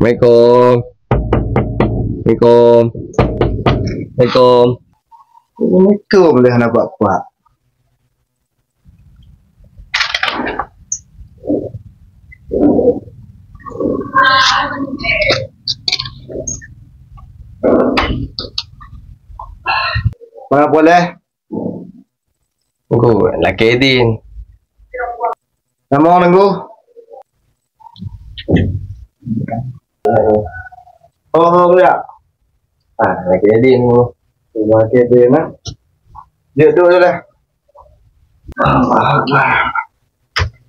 Assalamualaikum. Assalamualaikum. Assalamualaikum. Assalamualaikum boleh nak buat. Mana boleh? Tunggu, laki Edin. Nama orang tunggu. Oh ya. Laki Edin tunggu. Laki Edin lah. Dia tu je lah.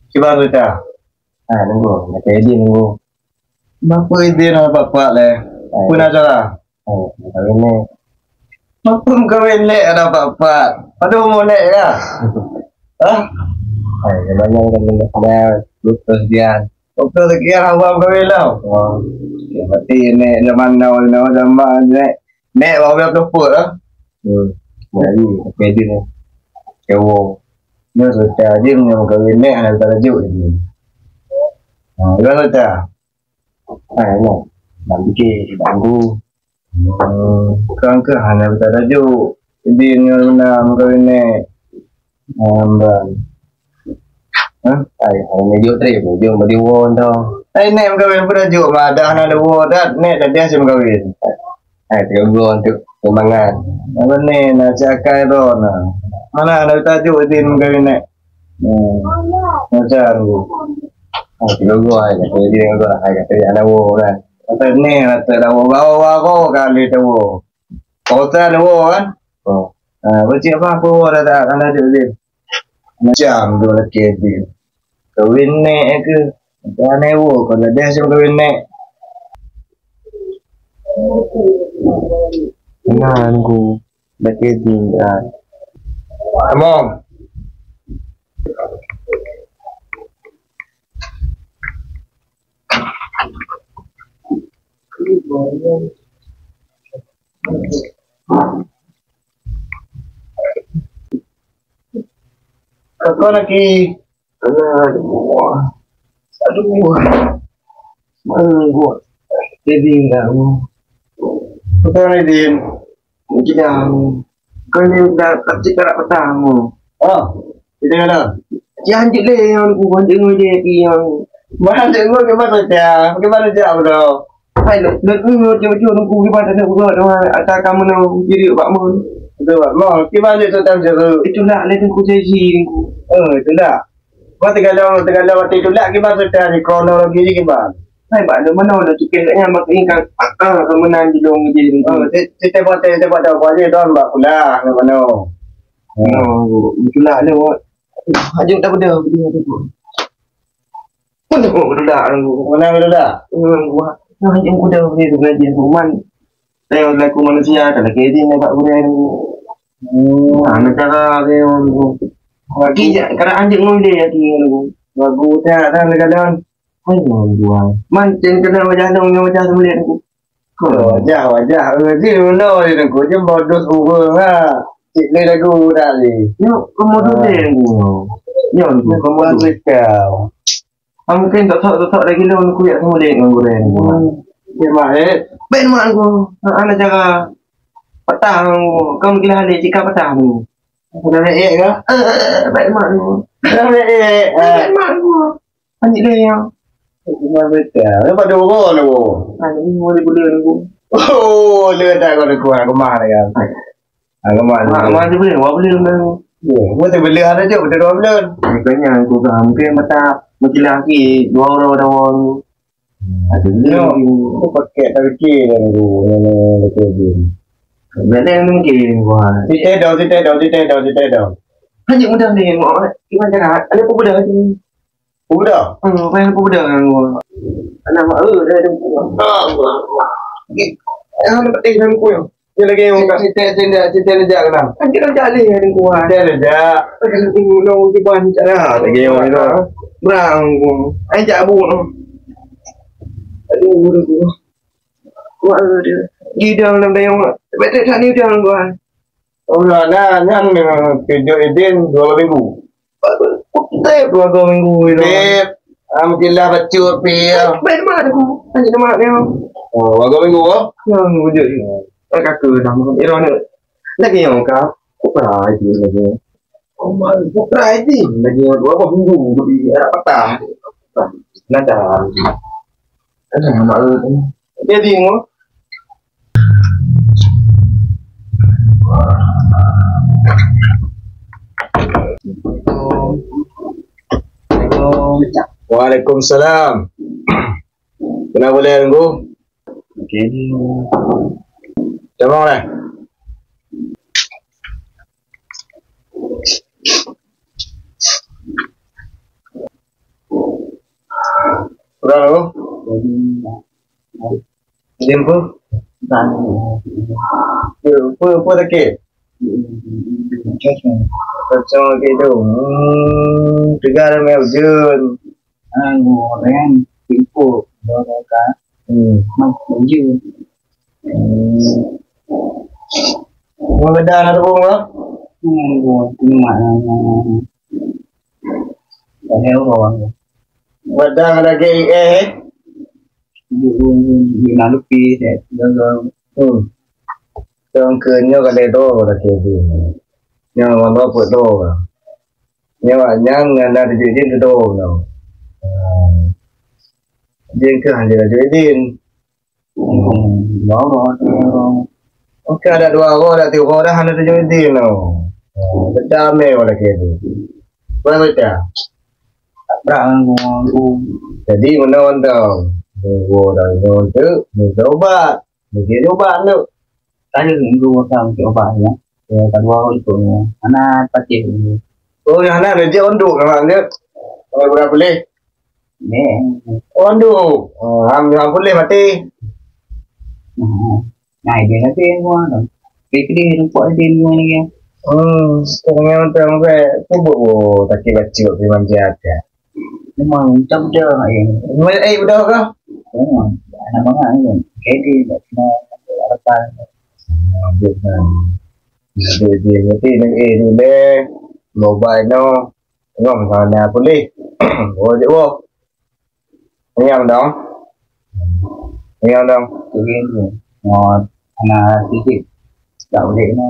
Gimana tu dah? Tunggu, laki Edin tunggu. Kenapa Edin nak buat lah? Pun aja lah. Kahwin ni. Apa kahwin lek ada apa-apa? Aduh mau lek ya? Hah? Banyak kan ada lupa sekian. Doktor sekian awam kahwin lah. Ya mati ni zaman now zaman nek bawa berapa lah? Jadi laki Edin ni. Kewo. Dia sudah dia yang kahwin nek ada tajuk ni. Gimana sudah? Ni. Nak bikin bangku. Bukan ke hanya betul tajuk. Jadi ni nama kahwin nek. Hanya juk trip. Juk beri won tau. Nek kahwin pun tajuk mah dah nak ada word dah nek dah dia sem kahwin. 3 bulan untuk kembangan. Apa ni nak cakai tu nah. Mana ada tajuk din kahwin nek. Macam tu. 3 bulan je. Jadi dengan gua kata anak wo kan. Kata ni kata dah bawa aku kali tu. Kota tu kan. Bercik apa aku dah tak ada tajuk din. Macam tu lagi din. Kahwin nek ke. Dah nek wo kalau dia sem kahwin nek. Kenal aku laki Edin dah. Among. Kau lagi aduh Edin kamu bukan Edin mungkin kau ni dah tak cakap petangmu kita ada jangan je yang aku anjing je yang mana je gua gimana je bro hai lu cucu nunggu gimana nak buat atau kamu nak jadi bakmu betul bakmu gimana tu tahu je itulah lepas aku jadi itulah kau tinggal waktu itulah gimana sudah di kronologi ni gimana hai pak mana dah cukai katnya mak ingat kemenang di dong jadi kita buat tahu aja don mbak pula mana itulah le ajuk dah benda dia tu mana dah gua ajuk ku dah ni tu gaji rumah tengok laku manusia tak lagi dia nak buat anak cara dia lagi kadang anjing ngoi dia lagi lagu dah kadang hai gua mancing kena wajah sembilan aku wajah dia no dia aku je bodoh gua cik le lagu dah ni yo kamu tu dia gua yo kamu kau mungkin tak lagi lah aku ya semua dia dengan goreng dia mah ben mak aku anak cara petang kau gila hal jika petang tu ada ke ben mak aku ben mak aku anjing dia yang cuma betul. Apa tu orang tu? Ini boleh aku. Oh, dia tak kau aku mah ya. Aku mah. Mah tu boleh, boleh tu. Ya, betul boleh ada je betul boleh. Makanya aku kan mungkin mata mungkin lagi 2 orang orang. Ada dia. Aku pakai tarikh aku lepas ni. Benar mungkin gua. Kita dah. Hanya mudah ni. Gimana cara? Ada apa benda ni? Budak? Main apa budak dengan gua? Anak mak dah ada budak. Yang nak tengok dengan gua. Dia lagi yang kat cerita lejak kenal. Kan dia lejak ni dengan gua. Dia lejak. Kan tengok nak tiban cara. Lagi yang itu. Berang gua. Ajak abu tu. Aduh gua. Gua dia. Gidang dalam dayang. Betul tak ni dia gua. Oh nah, yang video Edin 2 minggu. Tep 2 minggu itu. Tep. mungkin lah baca pia. Baik mana aku? Tanya nama dia. Oh, bagus minggu ah. Yang wujud. Kakak nama Iran ni. Lagi yang kau. Kupra itu lagi. Oh, mal kupra itu. Lagi yang berapa minggu di patah. Nada. Ada nama dia bingung. Waalaikumsalam. Kenapa boleh tunggu? Okey. Macam mana? Kurang tu? Jumpa? Apa sakit? Kacau gitu. Tegar memang ujun. Goreng tipu mereka maju Mau beda nak tu lah? cuma leo orang Beda ada ke di nalupi deh gagal Trong kênh có đây đô là kì gì nhưng mà nó vượt đô mà nhưng mà nhang là được dưới cái đô nào riêng cửa hàng gì là dưới điên đó rồi ok đã đùa vô đã tiểu vô đã hắn là dưới điên nào cha mẹ là kì gì với cha bạn để đi mà non đâu mình vô đời non chứ mình đấu bạn mình kia đấu bạn nữa tadi dua tahun coba ya kedua itu anak kecil oh yang ada dia onduk namanya kalau berapa boleh onduk ham boleh mati này thì nó tiên quá rồi cái đi nó quậy tiên quá này pokoknya untuk sampai kubu tak kira cuk di manjat nhưng mà trong chơi này udah kah đúng rồi nó bắn ăn cái đi nó apa Việt Nam Jadi nanti ni deh mobile no ngom sana boleh oh je wo yang dong tự nhiên rồi ngồi là cái đậu để nó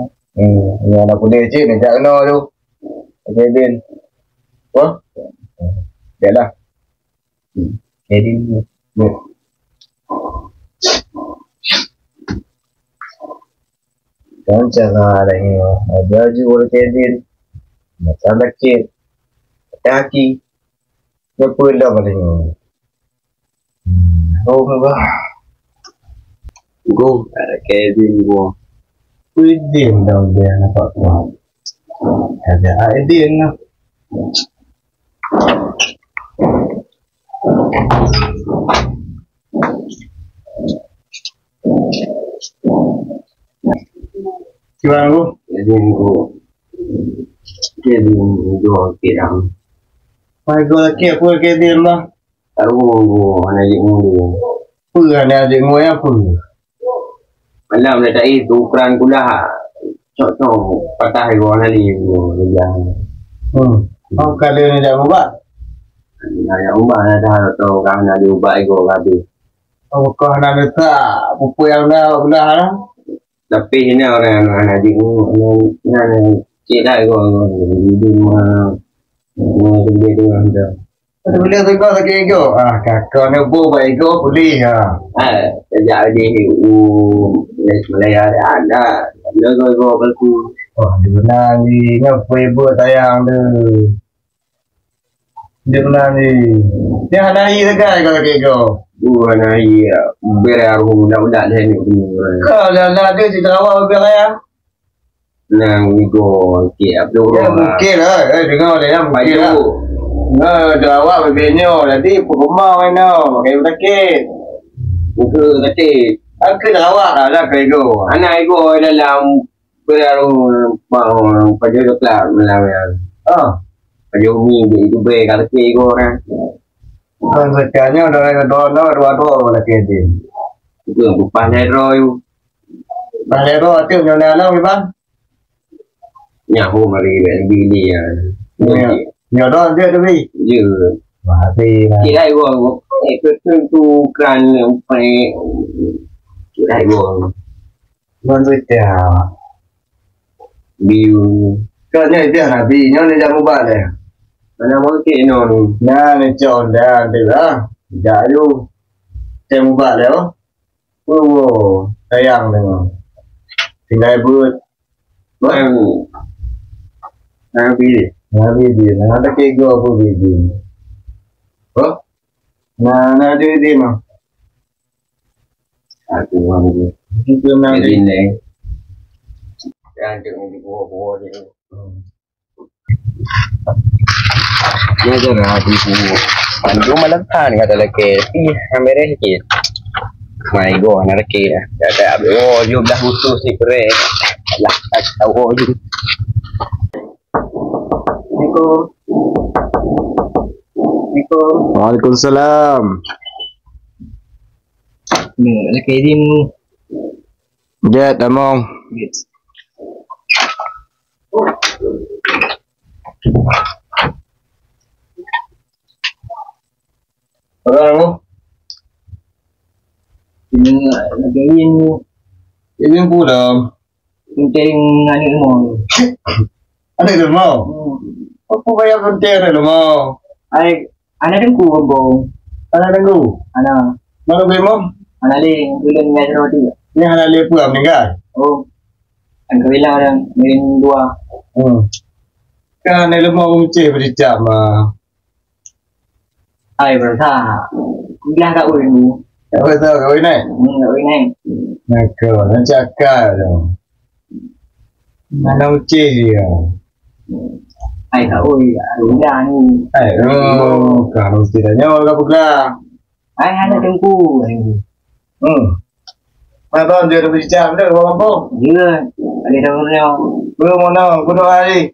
yang nak boleh je ni tak no tu okey din oh dah lah để đi Kan cara ni ada juga kedin macam kecil kaki apa dah macam oh apa go ada kedin go kedin dah dia nampak kuat ada kedin lah Gimana lu? kedin go kirang Mai go ke apa kedin lah tahu go anak ibu Pura ni adik ngoi apa? malam dah itu ukuran pula cok patah go anak ibu yang Oh kalau ni dah buat yang ubah dah tahu kan ada ubah go habis oh kau nak letak pupu yang dah belah lah tapi ini orang anak cik dah go di rumah dia dengan dia boleh tu kau lagi go kakak ni buat go boleh sejak di Malaysia ada go aku oh di mana ni ngapai buat tayang tu di mana ni dia hari dekat kau lagi go bukan iya berar budak-budak dia ni kau dah ada di Sarawak berapa ya nang go kiap tu mungkin lah dengar dia mungkin lah Sarawak berbeza nanti rumah mana pakai sakit buku kecil aku Sarawak lah kau go anak go dalam berar pada kelab malam pada umi dia itu ber kalau go kan sekiannya dua lagi dia itu yang pandai roy pandai roy tu yang mana bang nyahu mari beli ya nhiều đó dia tu bi je mati lah. Kira gua ketentukan yang paling kira gua Manusia biu kau ni dia nabi nyo ni jamu balik mana mau ke non nah ni con dah tu lah jauh jamu balik oh sayang tengok tinggal buat nabi dia nak ke go apa bibi oh nah dia mah aku mau itu memang jadi ni yang tengok di bawah ni dia jangan di bawah pandu malam tan kata lagi kamera sikit mai go nak lagi ada oh jom dah utuh si kere lah tak tahu je Niko Waalaikumsalam ni lagi dia Jet among Orang ini lagi ini pula penting ani mo ada tu mau apa bayar konten ada mau ai ana dengku bo ada tunggu ana mana bemo ana le bulan ngai roti ni ada lepu meninggal oh an kawila orang main dua kan ni lemah unce bericap mah ai berasa bilang kat ulu apa tahu kau ni ni nak nak cakap tu mana unce dia ai kat ulu ada ni kalau setidaknya orang buka ai ana dengku Mana dia bericap dah apa dia ada tahu belum mana aku doa ni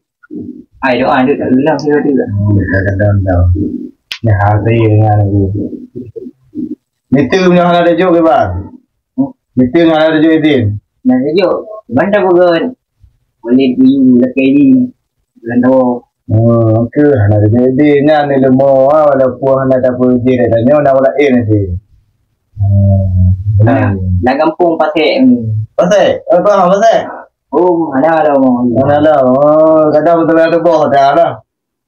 ai doa dia tak bilang dia tu kadang-kadang tahu ni hati dengan aku itu punya hal ada juga bang itu yang ada juga Idin nak jo benda bukan boleh diu lagi ni bulan tu ke hal ada juga Idin ni lemah walaupun hal ada pun dia dah nyo nak wala nanti dah kampung pasal pasal apa oh ada mo mana lah kadang betul ada boh dah lah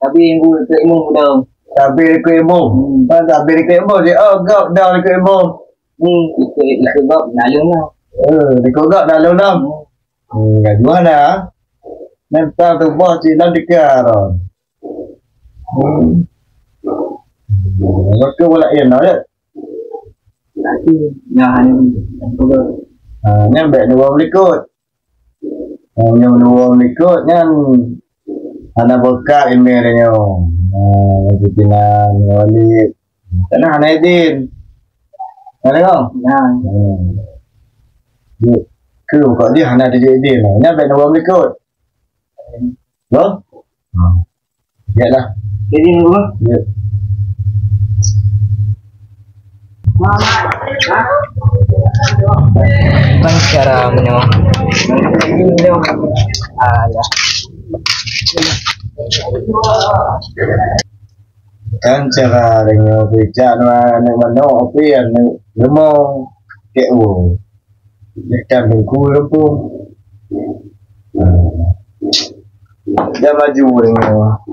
tapi ibu ke ibu dah tapi ke ibu tapi ke ibu dia gap dah ke ibu ikut bab dalam lah di kau gap dalam dah enggak jual nanti tu boh cina dekat waktu bola ini ada nanti jangan nyampe dua berikut yang dua berikut yang ada buka emailnya bikinan wali karena hanya Idin ada kau ke buka dia hanya ada Idin nyampe dua berikut loh ya lah jadi dulu ya bang cara menyo ada kan cara dengan bijak nak mana apa yang memang ke dekat bengku lempu dia maju dengan